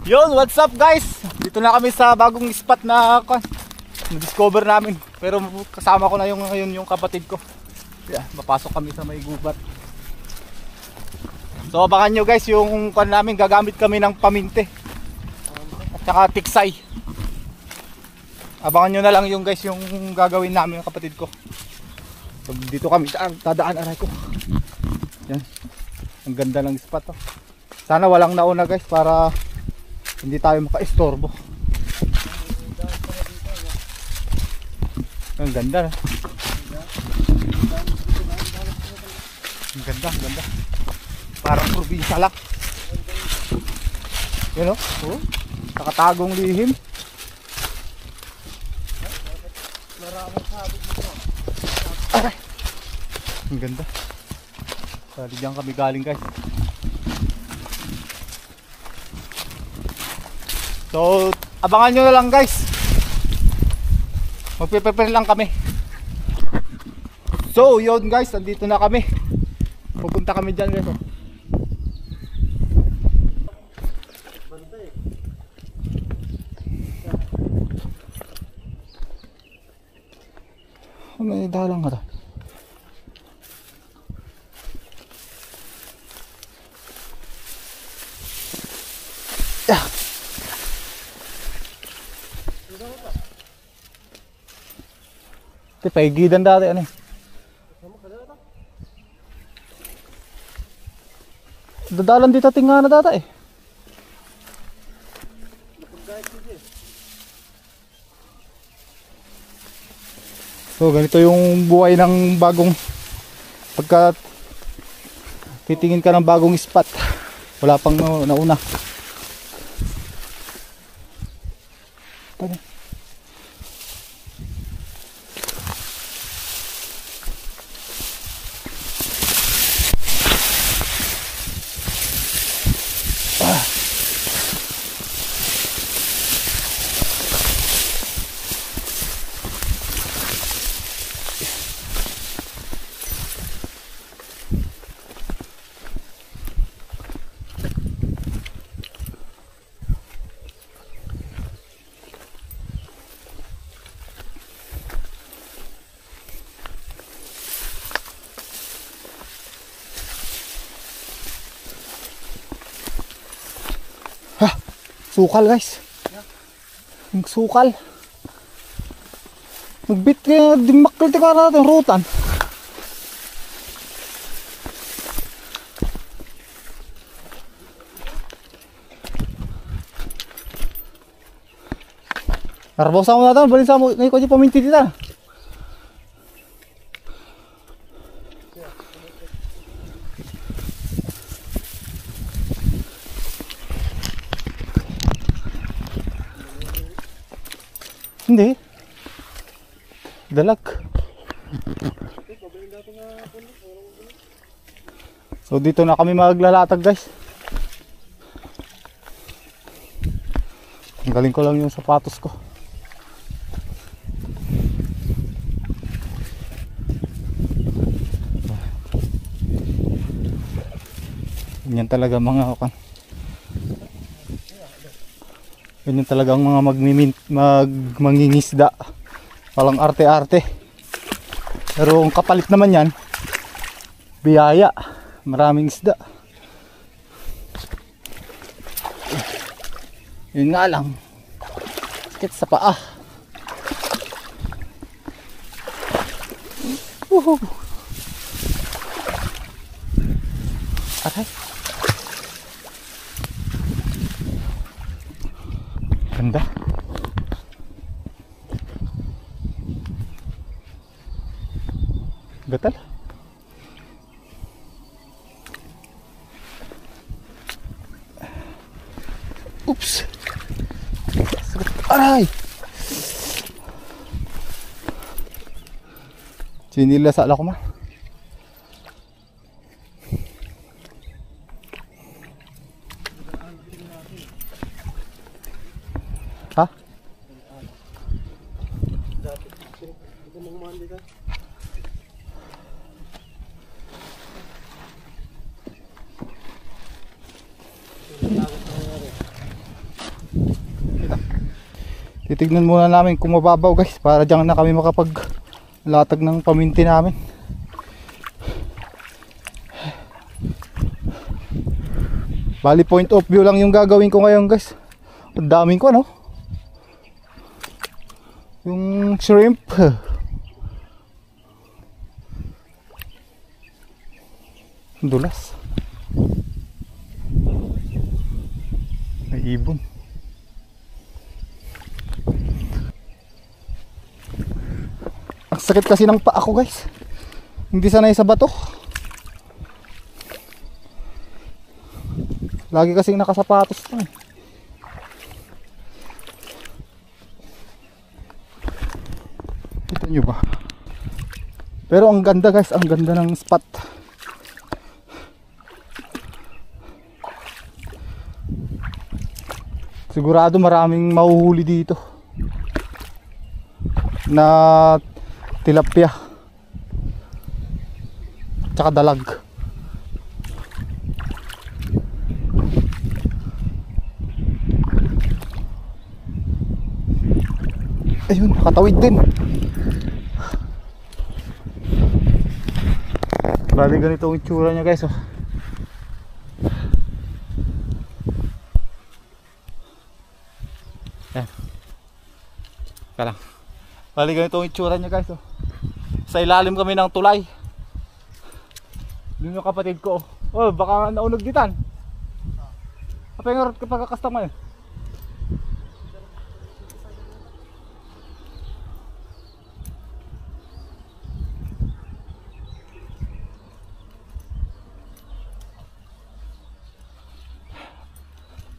Yun, what's up guys? Dito na kami sa bagong spot na na-discover namin. Pero kasama ko na yung kapatid ko. Yeah, mapasok kami sa may gubat. So abangan nyo guys yung namin, gagamit kami ng paminte at saka tiksay. Abangan nyo na lang yung guys yung gagawin namin ng kapatid ko. So dito kami dadaan, aray ko. Yan. Ang ganda ng spot oh. Sana walang nauna guys para hindi tayo maka-istorbo. Ang ganda. Ang ganda, ang ganda. Parang probinsya lang. Yan o. Oh. Nakatagong lihim. Aray. Ang ganda. Sali dyan kami galing guys. So, abangan nyo na lang guys. Magpe-prepare lang kami. So, yun guys, andito na kami. Pupunta kami dyan guys. May dalang ka to. Yeah. Ito paigidan dati ano eh. Dadalan dito tinga na data eh. So ganito yung buhay ng bagong pagka titingin ka ng bagong spot. Wala pang nauna. Sukal guys. Yung sukal. Magbit kaya dimakil ka natin rutan. Narbosa mo natin, balin sa mo. Ngayon ko dyan paminti dito. Hindi. Dalag. So dito na kami maglalatag guys. Tanggalin ko lang yung sapatos ko. Ganyan talaga mga kan. Ganyan talagang mga mangingisda. Walang arte-arte. Pero ang kapalit naman yan, biyaya. Maraming isda. Yun nga lang, sakit sa paa. Woohoo! Aray. Ganda. Gatal. Oops. Aray. Sinila sa ala ko ma. Ha? Titignan muna namin kung mababaw guys, para diyan na kami makapag latag ng paminti namin. Bali point of view lang yung gagawin ko ngayon guys. Ang daming ko ano, yung shrimp. Dulas. May ibon. Ang sakit kasi ng paa ko guys. Hindi sanay sa bato. Lagi kasing nakasapatos to eh. Kita nyo ba? Pero ang ganda guys, ang ganda ng spot. Sigurado maraming mahuhuli dito na tilapia tsaka dalag. Ayun, nakatawid din. Bali ganito ang itsura niya guys oh. Yan. Kalang. Bali ganito ang itsura niya guys oh. Sa ilalim kami ng tulay. Doon yung kapatid ko oh. Oh, baka naunog ditan. Apa yung pagkakasta mo yun?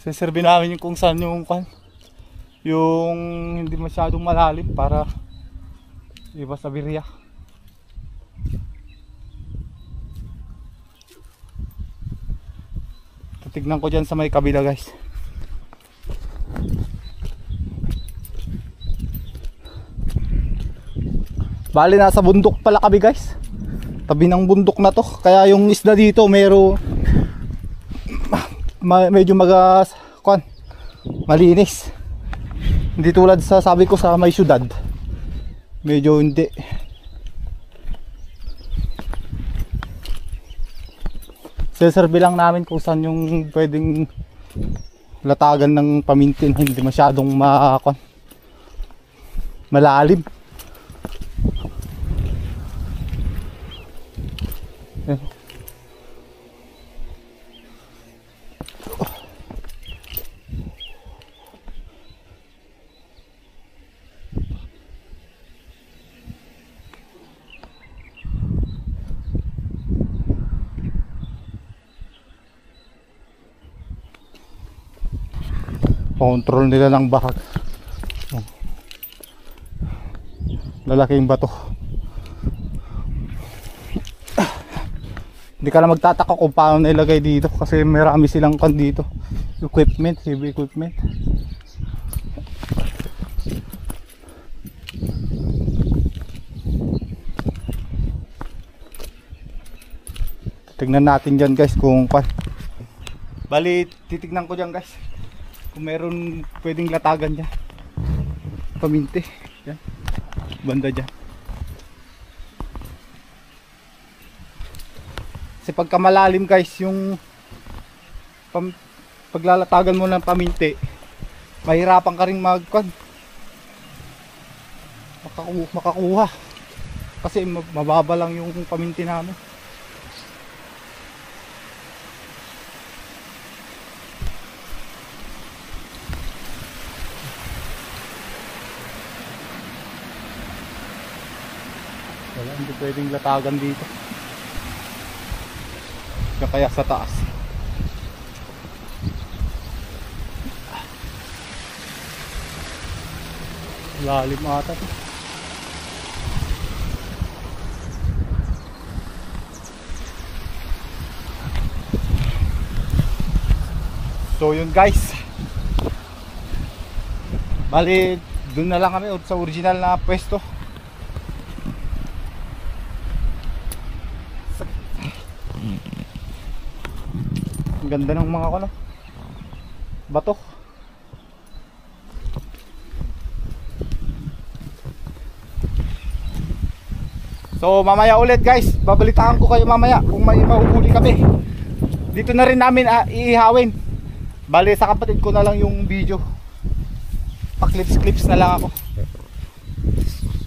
Siserve namin yung kung saan yung hindi masyadong malalim para iwas sa birya. Titignan ko dyan sa may kabila guys. Bali nasa bundok pala kami guys. Tabi ng bundok na to. Kaya yung isda dito medyo malinis. Hindi tulad sa sabi ko sa may syudad. Medyo hindi. Siserve lang namin kung saan yung pwedeng latagan ng pamintin, hindi masyadong malalim. Yan. Control nila ng bahag. Lalaking bato. Hindi ka na magtataka kung paano nilagay dito kasi marami silang dito. Equipment, heavy equipment. Tignan natin dyan guys kung bali titignan ko dyan guys kung meron pwedeng latagan dyan, paminti yan, banda dyan. Kasi pagka malalim guys yung paglalatagan mo ng paminti, mahirapan ka rin makakuha kasi mababa lang yung paminti namin. Wala, hindi pwedeng latagan dito. Kaya sa taas. Lalim ata to. So yun guys. Bali, dun na lang kami sa original na pwesto. Ang ganda ng mga bato. So mamaya ulit guys, babalitaan ko kayo mamaya kung may mahuhuli kami. Dito na rin namin iihawin. Bale sa kapatid ko na lang yung video. Pa clips na lang ako.